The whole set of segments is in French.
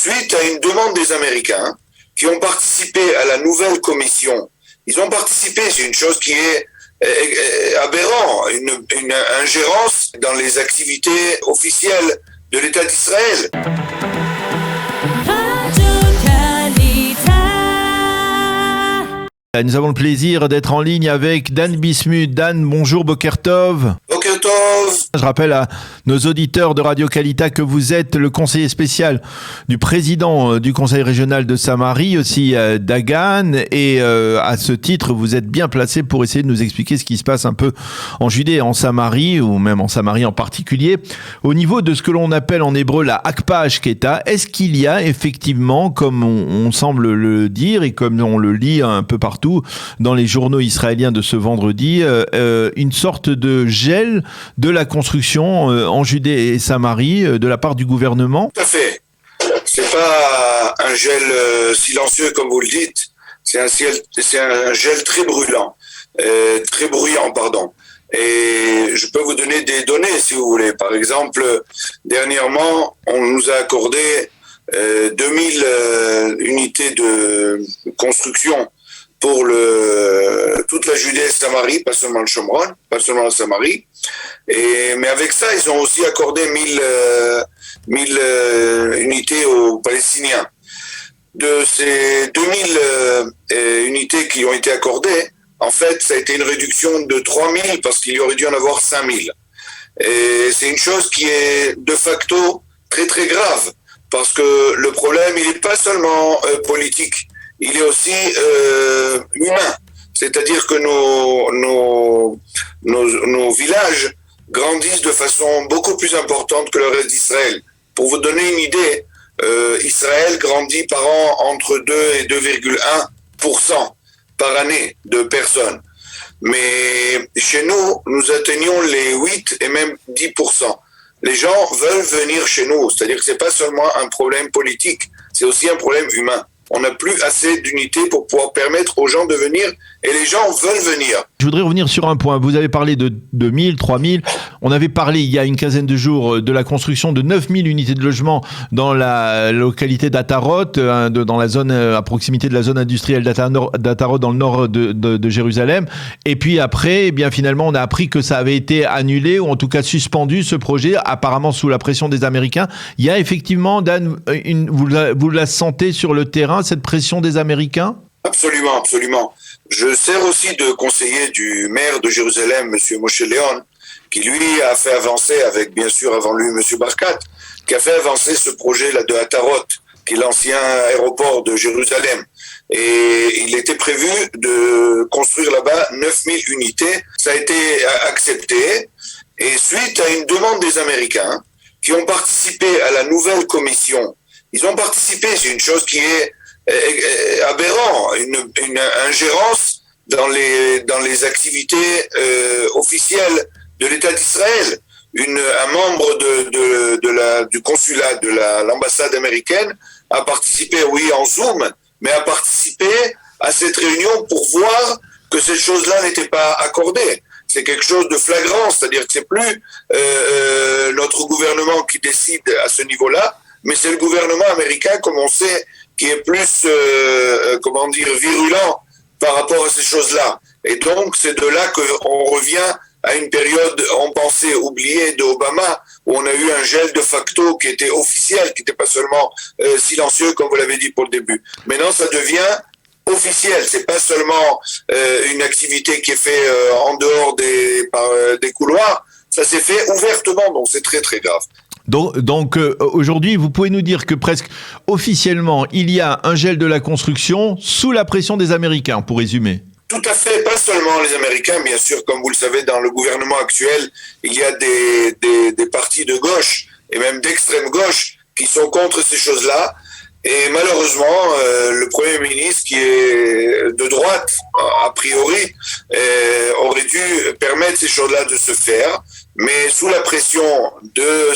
suite à une demande des Américains qui ont participé à la nouvelle commission. Ils ont participé, c'est une chose qui est aberrant, une ingérence dans les activités officielles de l'État d'Israël. Nous avons le plaisir d'être en ligne avec Dan Bismuth. Dan, bonjour, Boker Tov. Boker Tov. Je rappelle à nos auditeurs de Radio Kalita que vous êtes le conseiller spécial du président du conseil régional de Samarie, aussi d'Agan, et à ce titre, vous êtes bien placé pour essayer de nous expliquer ce qui se passe un peu en Judée, en Samarie, ou même en Samarie en particulier. Au niveau de ce que l'on appelle en hébreu la Akpa Ashketa, est-ce qu'il y a effectivement, comme on semble le dire et comme on le lit un peu partout dans les journaux israéliens de ce vendredi, une sorte de gel de la construction en Judée et Samarie de la part du gouvernement? Tout à fait. C'est pas un gel silencieux comme vous le dites, c'est un gel très brûlant, très bruyant, pardon. Et je peux vous donner des données si vous voulez. Par exemple, dernièrement, on nous a accordé 2000 unités de construction pour toute la Judée et Samarie, pas seulement le Shomron, pas seulement la Samarie. Mais avec ça, ils ont aussi accordé 1000 unités aux Palestiniens. De ces 2000 unités qui ont été accordées, en fait, ça a été une réduction de 3000 parce qu'il y aurait dû en avoir 5000. Et c'est une chose qui est de facto très très grave parce que le problème, il n'est pas seulement politique. Il est aussi humain, c'est-à-dire que nos villages grandissent de façon beaucoup plus importante que le reste d'Israël. Pour vous donner une idée, Israël grandit par an entre 2 et 2,1% par année de personnes. Mais chez nous, nous atteignons les 8 et même 10%. Les gens veulent venir chez nous, c'est-à-dire que ce n'est pas seulement un problème politique, c'est aussi un problème humain. On n'a plus assez d'unités pour pouvoir permettre aux gens de venir et les gens veulent venir. Je voudrais revenir sur un point. Vous avez parlé de 2000, 3000. On avait parlé il y a une quinzaine de jours de la construction de 9000 unités de logement dans la localité d'Atarot, dans la zone, à proximité de la zone industrielle d'Atarot dans le nord de Jérusalem. Et puis après, eh bien, finalement, on a appris que ça avait été annulé ou en tout cas suspendu, ce projet, apparemment sous la pression des Américains. Il y a effectivement, Dan, vous la sentez sur le terrain, cette pression des Américains? Absolument, absolument. Je sers aussi de conseiller du maire de Jérusalem, M. Moshe Léon, qui lui a fait avancer, avec bien sûr avant lui M. Barkat, qui a fait avancer ce projet-là de Atarot, qui est l'ancien aéroport de Jérusalem. Et il était prévu de construire là-bas 9000 unités. Ça a été accepté. Et suite à une demande des Américains, qui ont participé à la nouvelle commission, ils ont participé, c'est une chose qui est aberrant, une ingérence dans les activités officielles de l'État d'Israël. Un membre du consulat de l'ambassade américaine a participé, oui, en Zoom, mais a participé à cette réunion pour voir que cette chose-là n'était pas accordée. C'est quelque chose de flagrant, c'est-à-dire que c'est plus notre gouvernement qui décide à ce niveau-là, mais c'est le gouvernement américain, comme on sait, qui est plus, virulent par rapport à ces choses-là. Et donc, c'est de là qu'on revient à une période, on pensait, oubliée d'Obama, où on a eu un gel de facto qui était officiel, qui n'était pas seulement silencieux, comme vous l'avez dit pour le début. Maintenant, ça devient officiel. C'est pas seulement une activité qui est faite en dehors des couloirs. Ça s'est fait ouvertement, donc c'est très, très grave. Donc aujourd'hui, vous pouvez nous dire que presque officiellement, il y a un gel de la construction sous la pression des Américains, pour résumer. Tout à fait, pas seulement les Américains, bien sûr, comme vous le savez, dans le gouvernement actuel, il y a des partis de gauche et même d'extrême gauche qui sont contre ces choses-là. Et malheureusement, le Premier ministre, qui est de droite, a priori, aurait dû permettre ces choses-là de se faire, mais sous la pression de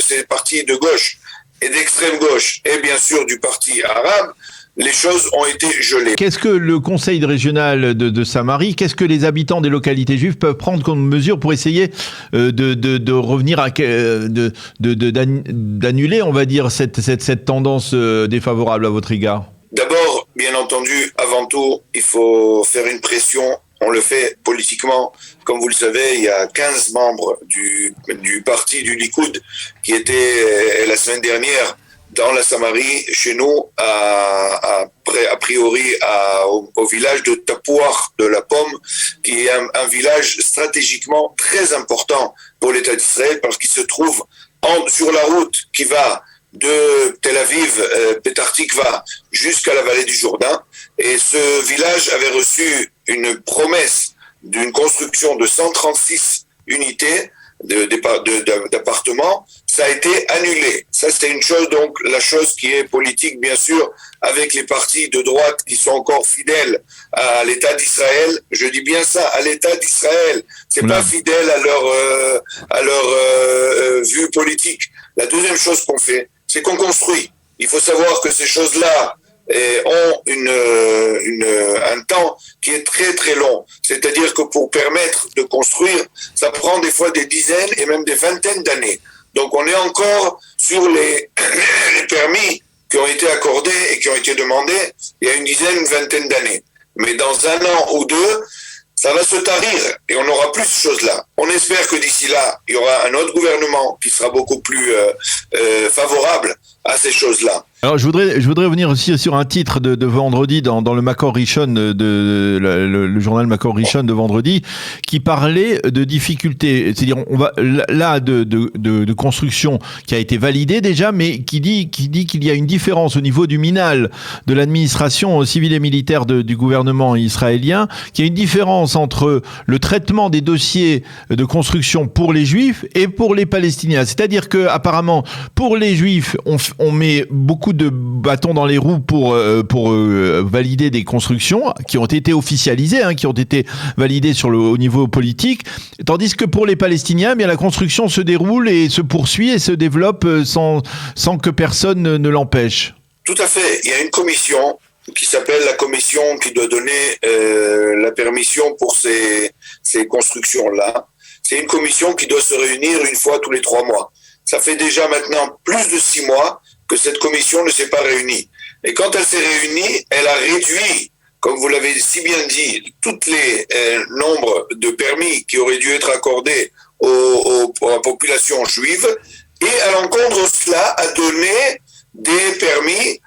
ces partis de gauche et d'extrême gauche, et bien sûr du parti arabe, les choses ont été gelées. Qu'est-ce que le conseil régional de Samarie, qu'est-ce que les habitants des localités juives peuvent prendre comme mesure pour essayer de revenir d'annuler, on va dire, cette tendance défavorable à votre égard? D'abord, bien entendu, avant tout, il faut faire une pression. On le fait politiquement. Comme vous le savez, il y a 15 membres du parti du Likoud qui étaient la semaine dernière dans la Samarie, chez nous, a priori au village de Tapouar de la Pomme, qui est un village stratégiquement très important pour l'État d'Israël parce qu'il se trouve sur la route qui va de Tel Aviv, Petah Tikva, jusqu'à la vallée du Jourdain. Et ce village avait reçu une promesse d'une construction de 136 unités d'appartements. Ça a été annulé. Ça, c'est une chose, donc, la chose qui est politique, bien sûr, avec les partis de droite qui sont encore fidèles à l'État d'Israël. Je dis bien ça, à l'État d'Israël. C'est pas fidèle à leur vue politique. La deuxième chose qu'on fait, c'est qu'on construit. Il faut savoir que ces choses-là ont un temps qui est très très long. C'est-à-dire que pour permettre de construire, ça prend des fois des dizaines et même des vingtaines d'années. Donc on est encore sur les permis qui ont été accordés et qui ont été demandés il y a une dizaine, une vingtaine d'années. Mais dans un an ou deux, ça va se tarir et on n'aura plus ces choses-là. On espère que d'ici là, il y aura un autre gouvernement qui sera beaucoup plus favorable à ces choses-là. Alors je voudrais revenir aussi sur un titre de vendredi dans le Makor Rishon le journal Makor Rishon de vendredi qui parlait de difficultés, c'est-à-dire on va là de construction qui a été validée déjà, mais qui dit qu'il y a une différence au niveau du minal de l'administration civile et militaire du gouvernement israélien, qu'il y a une différence entre le traitement des dossiers de construction pour les Juifs et pour les Palestiniens. C'est-à-dire que apparemment pour les Juifs on met beaucoup de bâtons dans les roues pour valider des constructions qui ont été officialisées, qui ont été validées au niveau politique, tandis que pour les Palestiniens, bien la construction se déroule et se poursuit et se développe sans que personne ne l'empêche. Tout à fait. Il y a une commission qui s'appelle la commission qui doit donner la permission pour ces constructions-là. C'est une commission qui doit se réunir une fois tous les 3 mois. Ça fait déjà maintenant plus de 6 mois que cette commission ne s'est pas réunie. Et quand elle s'est réunie, elle a réduit, comme vous l'avez si bien dit, tous les nombres de permis qui auraient dû être accordés à la population juive, et à l'encontre de cela, a donné des permis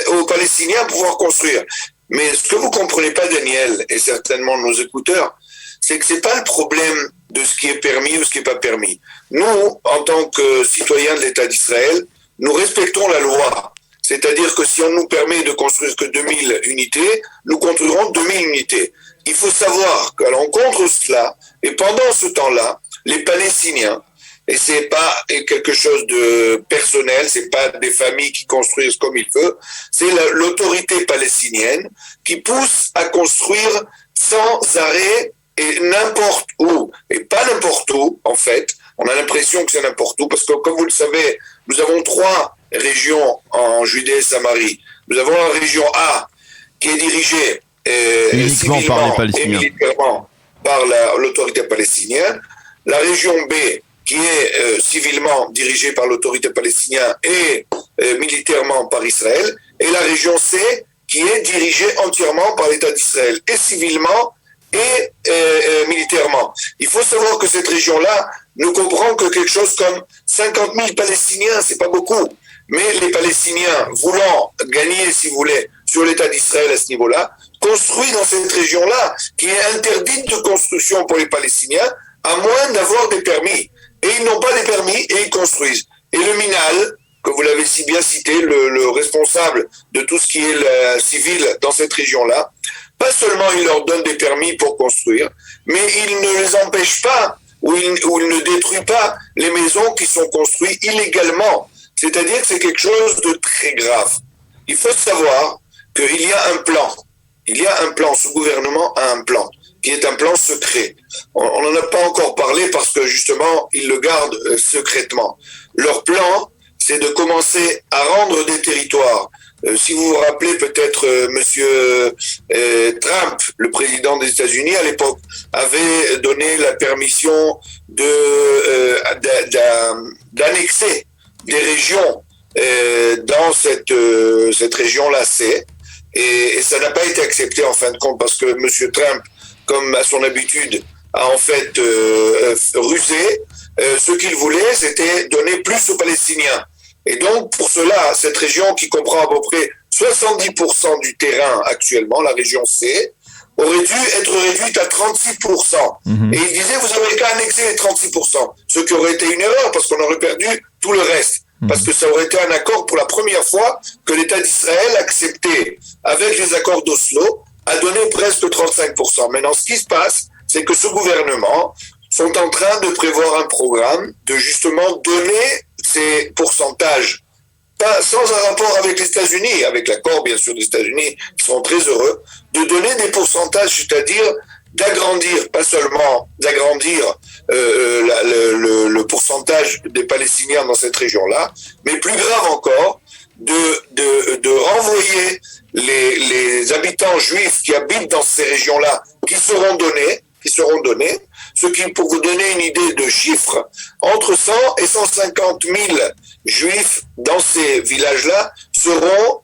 aux Palestiniens pour pouvoir construire. Mais ce que vous comprenez pas, Daniel, et certainement nos écouteurs, c'est que c'est pas le problème de ce qui est permis ou ce qui est pas permis. Nous, en tant que citoyens de l'État d'Israël, nous respectons la loi. C'est-à-dire que si on nous permet de construire que 2000 unités, nous construirons 2000 unités. Il faut savoir qu'à l'encontre de cela, et pendant ce temps-là, les Palestiniens, et c'est pas quelque chose de personnel, c'est pas des familles qui construisent comme ils veulent, c'est l'autorité palestinienne qui pousse à construire sans arrêt et n'importe où, et pas n'importe où, en fait. On a l'impression que c'est n'importe où, parce que comme vous le savez, nous avons 3 régions en Judée et Samarie. Nous avons la région A, qui est dirigée uniquement par les Palestiniens et militairement par l'autorité palestinienne. La région B, qui est civilement dirigée par l'autorité palestinienne et militairement par Israël. Et la région C, qui est dirigée entièrement par l'État d'Israël, et civilement et militairement. Il faut savoir que cette région-là ne comprend que quelque chose comme 50 000 Palestiniens, c'est pas beaucoup. Mais les Palestiniens, voulant gagner, si vous voulez, sur l'État d'Israël à ce niveau-là, construisent dans cette région-là, qui est interdite de construction pour les Palestiniens, à moins d'avoir des permis. Et ils n'ont pas des permis et ils construisent. Et le Minal, que vous l'avez si bien cité, le responsable de tout ce qui est civil dans cette région-là, pas seulement il leur donne des permis pour construire, mais il ne les empêche pas ou il ne détruit pas les maisons qui sont construites illégalement. C'est-à-dire que c'est quelque chose de très grave. Il faut savoir qu'il y a un plan. Il y a un plan, ce gouvernement a un plan, qui est un plan secret. On n'en a pas encore parlé parce que justement, ils le gardent secrètement. Leur plan, c'est de commencer à rendre des territoires Si vous vous rappelez peut-être, Monsieur Trump, le président des États-Unis à l'époque, avait donné la permission d'annexer des régions dans cette région-là C, et ça n'a pas été accepté en fin de compte parce que Monsieur Trump, comme à son habitude, a en fait rusé. Ce qu'il voulait, c'était donner plus aux Palestiniens. Et donc, pour cela, cette région qui comprend à peu près 70% du terrain actuellement, la région C, aurait dû être réduite à 36%. Et il disait, vous n'avez qu'à annexer les 36%. Ce qui aurait été une erreur, parce qu'on aurait perdu tout le reste. Parce que ça aurait été un accord pour la première fois que l'État d'Israël acceptait, avec les accords d'Oslo, à donner presque 35%. Maintenant, ce qui se passe, c'est que ce gouvernement sont en train de prévoir un programme de justement donner ces pourcentages, pas sans un rapport avec les États-Unis, avec l'accord bien sûr des États-Unis, qui sont très heureux, de donner des pourcentages, c'est-à-dire d'agrandir, pas seulement d'agrandir le pourcentage des Palestiniens dans cette région-là, mais plus grave encore, de renvoyer les habitants juifs qui habitent dans ces régions-là, qui seront donnés, ce qui, pour vous donner une idée de chiffres, entre 100 et 150 000 juifs dans ces villages-là seront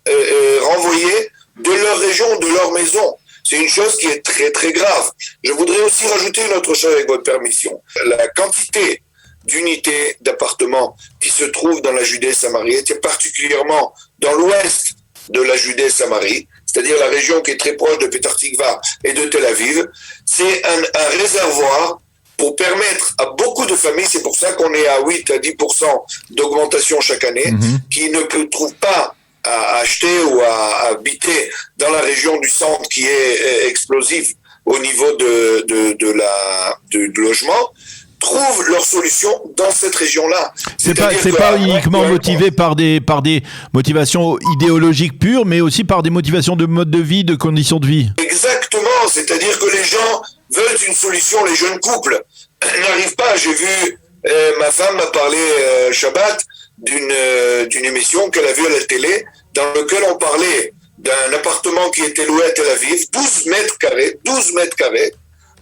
renvoyés de leur région, de leur maison. C'est une chose qui est très très grave. Je voudrais aussi rajouter une autre chose avec votre permission. La quantité d'unités d'appartements qui se trouvent dans la Judée-Samarie, et particulièrement dans l'ouest de la Judée-Samarie, c'est-à-dire la région qui est très proche de Petah Tikva et de Tel Aviv, c'est un réservoir pour permettre à beaucoup de familles, c'est pour ça qu'on est à 8 à 10% d'augmentation chaque année, qui ne trouvent pas à acheter ou à habiter dans la région du centre qui est explosive au niveau de logement, trouvent leur solution dans cette région-là. C'est pas uniquement motivé par des motivations idéologiques pures, mais aussi par des motivations de mode de vie, de conditions de vie. Exactement, c'est-à-dire que les gens veulent une solution, les jeunes couples n'arrivent pas. J'ai vu, ma femme m'a parlé Shabbat d'une émission qu'elle a vue à la télé, dans laquelle on parlait d'un appartement qui était loué à Tel Aviv, 12 mètres carrés,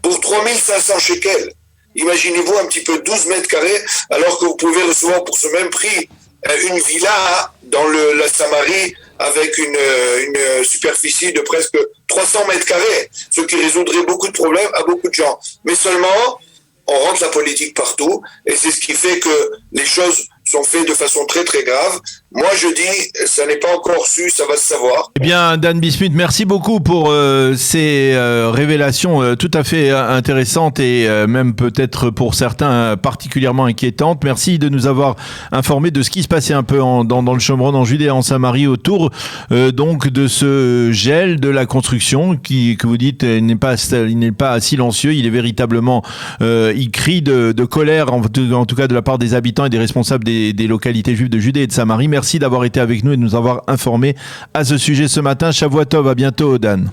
pour 3500 shekels. Imaginez-vous un petit peu 12 mètres carrés, alors que vous pouvez recevoir pour ce même prix une villa dans la Samarie avec une superficie de presque 300 mètres carrés, ce qui résoudrait beaucoup de problèmes à beaucoup de gens. Mais seulement, on rentre la politique partout, et c'est ce qui fait que les choses sont faites de façon très très grave. Moi je dis, ça n'est pas encore su, ça va se savoir. Eh bien, Dan Bismuth, merci beaucoup pour ces révélations tout à fait intéressantes et même peut-être pour certains particulièrement inquiétantes. Merci de nous avoir informés de ce qui se passait un peu dans le Shomron, en Judée et en Samarie, autour donc de ce gel de la construction que vous dites il n'est pas silencieux, il est véritablement il crie de colère en tout cas de la part des habitants et des responsables des localités juives de Judée et de Samarie. Merci d'avoir été avec nous et de nous avoir informés à ce sujet ce matin. Shavua Tov, à bientôt, Dan.